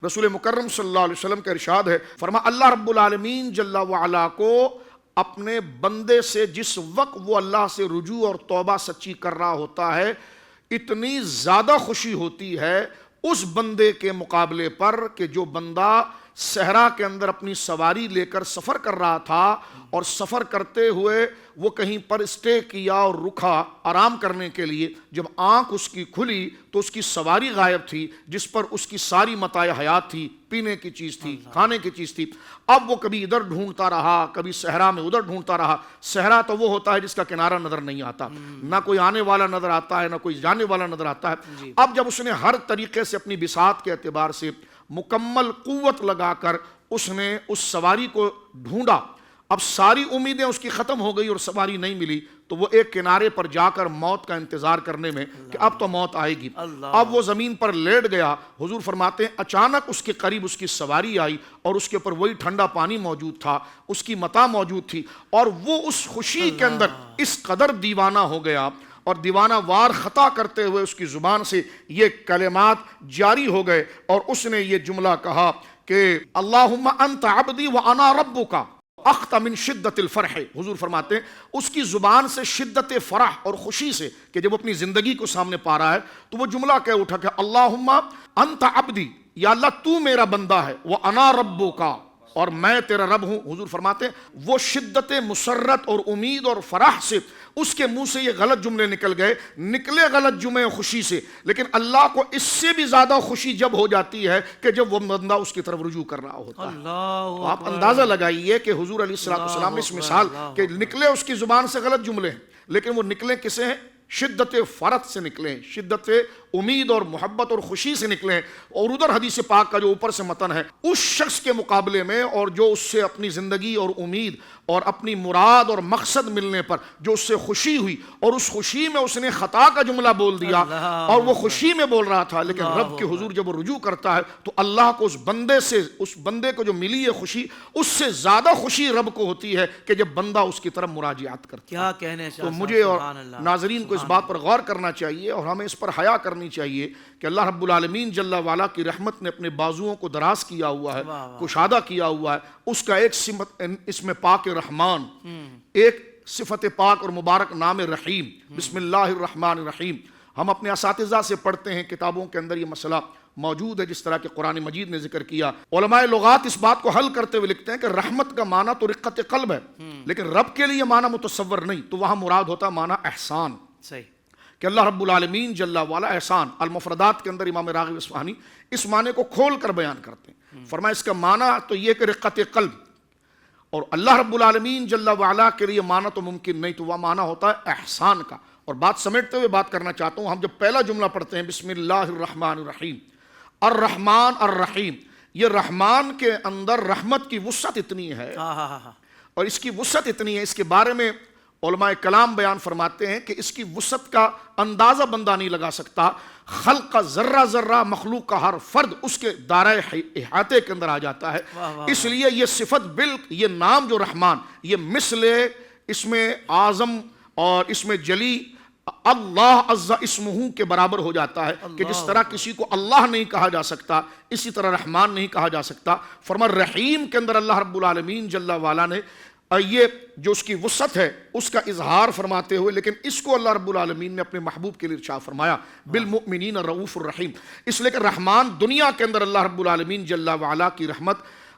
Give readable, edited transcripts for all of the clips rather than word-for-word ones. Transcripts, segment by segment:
رسول مکرم صلی اللہ علیہ وسلم کا ارشاد ہے، فرما اللہ رب العالمین جل وعلا کو اپنے بندے سے جس وقت وہ اللہ سے رجوع اور توبہ سچی کر رہا ہوتا ہے اتنی زیادہ خوشی ہوتی ہے اس بندے کے مقابلے پر کہ جو بندہ صحرا کے اندر اپنی سواری لے کر سفر کر رہا تھا اور سفر کرتے ہوئے وہ کہیں پر اسٹے کیا اور رکا آرام کرنے کے لیے، جب آنکھ اس کی کھلی تو اس کی سواری غائب تھی جس پر اس کی ساری متاع حیات تھی، پینے کی چیز تھی، کھانے کی چیز تھی۔ اب وہ کبھی ادھر ڈھونڈتا رہا، کبھی صحرا میں ادھر ڈھونڈتا رہا۔ صحرا تو وہ ہوتا ہے جس کا کنارہ نظر نہیں آتا، نہ کوئی آنے والا نظر آتا ہے نہ کوئی جانے والا نظر آتا ہے۔ اب جب اس نے ہر طریقے سے اپنی بساط کے اعتبار سے مکمل قوت لگا کر اس نے اس سواری کو ڈھونڈا، اب ساری امیدیں اس کی ختم ہو گئی اور سواری نہیں ملی، تو وہ ایک کنارے پر جا کر موت کا انتظار کرنے میں کہ اب تو موت آئے گی۔ اب وہ زمین پر لیٹ گیا۔ حضور فرماتے ہیں اچانک اس کے قریب اس کی سواری آئی اور اس کے اوپر وہی ٹھنڈا پانی موجود تھا، اس کی متاع موجود تھی، اور وہ اس خوشی کے اندر اس قدر دیوانہ ہو گیا اور دیوانہ وار خطا کرتے ہوئے اس کی زبان سے یہ کلمات جاری ہو گئے اور اس نے یہ جملہ کہا کہ اللہم انت عبدی وانا ربک اخت من شدت الفرح۔ حضور فرماتے ہیں اس کی زبان سے شدت فرح اور خوشی سے کہ جب اپنی زندگی کو سامنے پا رہا ہے تو وہ جملہ کہہ اٹھا کہ اللہم انت عبدی، یا اللہ تو میرا بندہ ہے، وانا ربک، اور میں تیرا رب ہوں۔ حضور فرماتے ہیں وہ شدت مسرت اور امید اور فرح سے اس کے منہ سے یہ غلط جملے نکل گئے، نکلے غلط جملے خوشی سے، لیکن اللہ کو اس سے بھی زیادہ خوشی جب ہو جاتی ہے کہ جب وہ بندہ اس کی طرف رجوع کر رہا ہوتا ہے۔ تو آپ اندازہ لگائیے کہ حضور علیہ السلام نے اس مثال کہ نکلے اس کی زبان سے غلط جملے ہیں، لیکن وہ نکلے کسے ہیں؟ شدت فرت سے نکلے، شدت امید اور محبت اور خوشی سے نکلے۔ اور ادھر حدیث پاک کا جو اوپر سے متن ہے اس شخص کے مقابلے میں، اور جو اس سے اپنی زندگی اور امید اور اپنی مراد اور مقصد ملنے پر جو اس سے خوشی ہوئی اور اس خوشی میں اس نے خطا کا جملہ بول دیا اور وہ خوشی میں بول رہا تھا، لیکن رب کے حضور جب وہ رجوع کرتا ہے تو اللہ کو اس بندے کو جو ملی ہے خوشی، اس سے زیادہ خوشی رب کو ہوتی ہے کہ جب بندہ اس کی طرف مراجعات کرتا ہے۔ کیا کہنے تو مجھے اور ناظرین کو اس بات پر غور کرنا چاہیے اور ہمیں اس پر حیا کرنی چاہیے کہ اللہ رب العالمین جل وعلا کی رحمت نے اپنے بازوؤں کو دراز کیا ہوا ہے، کشادہ کیا ہوا ہے۔ اس کا ایک اسم پاک رحمان، ایک صفت پاک اور مبارک نام رحیم، بسم اللہ الرحمن الرحیم۔ ہم اپنے اساتذہ سے پڑھتے ہیں، کتابوں کے اندر یہ مسئلہ موجود ہے، جس طرح کہ قرآن مجید نے ذکر کیا۔ علماء لغات اس بات کو حل کرتے ہوئے لکھتے ہیں کہ رحمت کا معنی تو رقت قلب ہے، لیکن رب کے لیے معنی متصور نہیں، تو وہاں مراد ہوتا ہے معنی احسان، صحیح کہ اللہ رب العالمین جل وعلا احسان۔ المفردات کے اندر امام راغب اصفہانی اس معنی کو کھول کر بیان کرتے ہیں، فرمایا اس کا معنی تو یہ کہ رقت قلب، اور اللہ رب العالمین جل وعلا کے لیے معنی تو ممکن نہیں، تو وہ معنی ہوتا ہے احسان کا۔ اور بات سمیٹتے ہوئے بات کرنا چاہتا ہوں، ہم جب پہلا جملہ پڑھتے ہیں بسم اللہ الرحمن الرحیم، الرحمن الرحیم، یہ رحمان کے اندر رحمت کی وسعت اتنی ہے اور اس کی وسعت اتنی ہے، اس کے بارے میں علماء کلام بیان فرماتے ہیں کہ اس کی وسعت کا اندازہ بندہ نہیں لگا سکتا۔ خلق کا ذرہ ذرہ، مخلوق کا ہر فرد اس کے دائرۂ احاطے کے اندر آ جاتا ہے۔ اس لیے یہ صفت یہ نام جو رحمان، یہ مثل اس میں اعظم اور اس میں جلی اللہ عز اسمہ کے برابر ہو جاتا ہے کہ جس طرح کسی کو اللہ نہیں کہا جا سکتا اسی طرح رحمان نہیں کہا جا سکتا۔ فرما رحیم کے اندر اللہ رب العالمین جل وعلا نے یہ جو اس کی وسعت ہے اس کا اظہار فرماتے ہوئے، لیکن اس کو اللہ رب العالمین نے اپنے محبوب کے لیے ارشاد فرمایا بالمؤمنین رؤوف الرحیم، اس لیے کہ رحمان دنیا کے اندر اللہ رب العالمین جل وعلا کی رحمت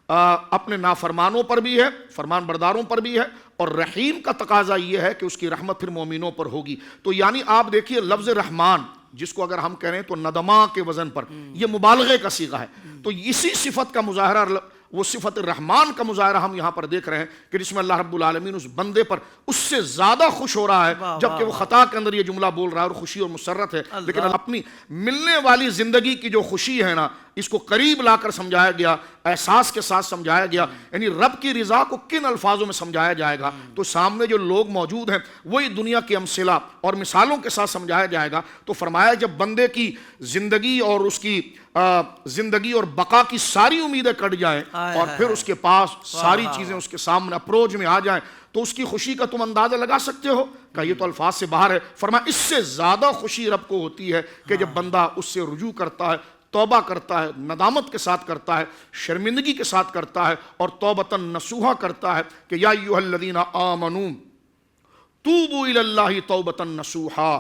اپنے نافرمانوں پر بھی ہے، فرمان برداروں پر بھی ہے، اور رحیم کا تقاضا یہ ہے کہ اس کی رحمت پھر مومنوں پر ہوگی۔ تو یعنی آپ دیکھیے لفظ رحمان جس کو اگر ہم کہہ رہے ہیں تو ندما کے وزن پر یہ مبالغے کا صیغہ ہے، تو اسی صفت کا مظاہرہ، وہ صفت الرحمان کا مظاہرہ ہم یہاں پر دیکھ رہے ہیں کہ جس میں اللہ رب العالمین اس بندے پر اس سے زیادہ خوش ہو رہا ہے جبکہ وہ خطا کے اندر یہ جملہ بول رہا ہے اور خوشی اور مسرت ہے، لیکن اپنی ملنے والی زندگی کی جو خوشی ہے نا اس کو قریب لا کر سمجھایا گیا، احساس کے ساتھ سمجھایا گیا، یعنی رب کی رضا کو کن الفاظوں میں سمجھایا جائے گا، تو سامنے جو لوگ موجود ہیں وہی دنیا کی امثلہ اور مثالوں کے ساتھ سمجھایا جائے گا۔ تو فرمایا جب بندے کی زندگی اور اس کی زندگی اور بقا کی ساری امیدیں کٹ جائیں اور پھر اس کے پاس ساری چیزیں اس کے سامنے اپروچ میں آ جائیں تو اس کی خوشی کا تم اندازہ لگا سکتے ہو کہ یہ تو الفاظ سے باہر ہے۔ فرمایا اس سے زیادہ خوشی رب کو ہوتی ہے کہ جب بندہ اس سے رجوع کرتا ہے، توبہ کرتا ہے، ندامت کے ساتھ کرتا ہے، شرمندگی کے ساتھ کرتا ہے، اور توبتاً نصوحا کرتا ہے کہ یا ایھا الذین آمنوا توبوا الی اللہ توبتاً نصوحا،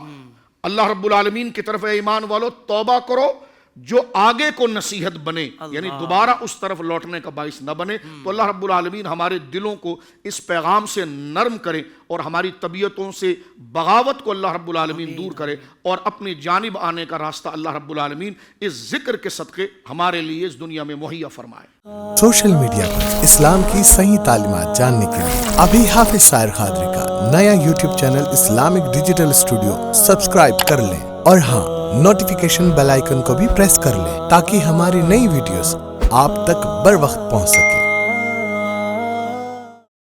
اللہ رب العالمین کی طرف اے ایمان والو توبہ کرو جو آگے کو نصیحت بنے، یعنی دوبارہ اس طرف لوٹنے کا باعث نہ بنے۔ تو اللہ رب العالمین ہمارے دلوں کو اس پیغام سے نرم کرے اور ہماری طبیعتوں سے بغاوت کو اللہ رب العالمین دور کرے، اور اپنی جانب آنے کا راستہ اللہ رب العالمین اس ذکر کے صدقے ہمارے لیے اس دنیا میں مہیا فرمائے۔ سوشل میڈیا پر اسلام کی صحیح تعلیمات جاننے کے لیے ابھی حافظ سائر قادری کا نیا YouTube channel Islamic digital studio subscribe کر لیں، اور ہاں نوٹیفیکیشن بیل آئیکن کو بھی پریس کر لیں تاکہ ہماری نئی ویڈیوز آپ تک بر وقت پہنچ سکے۔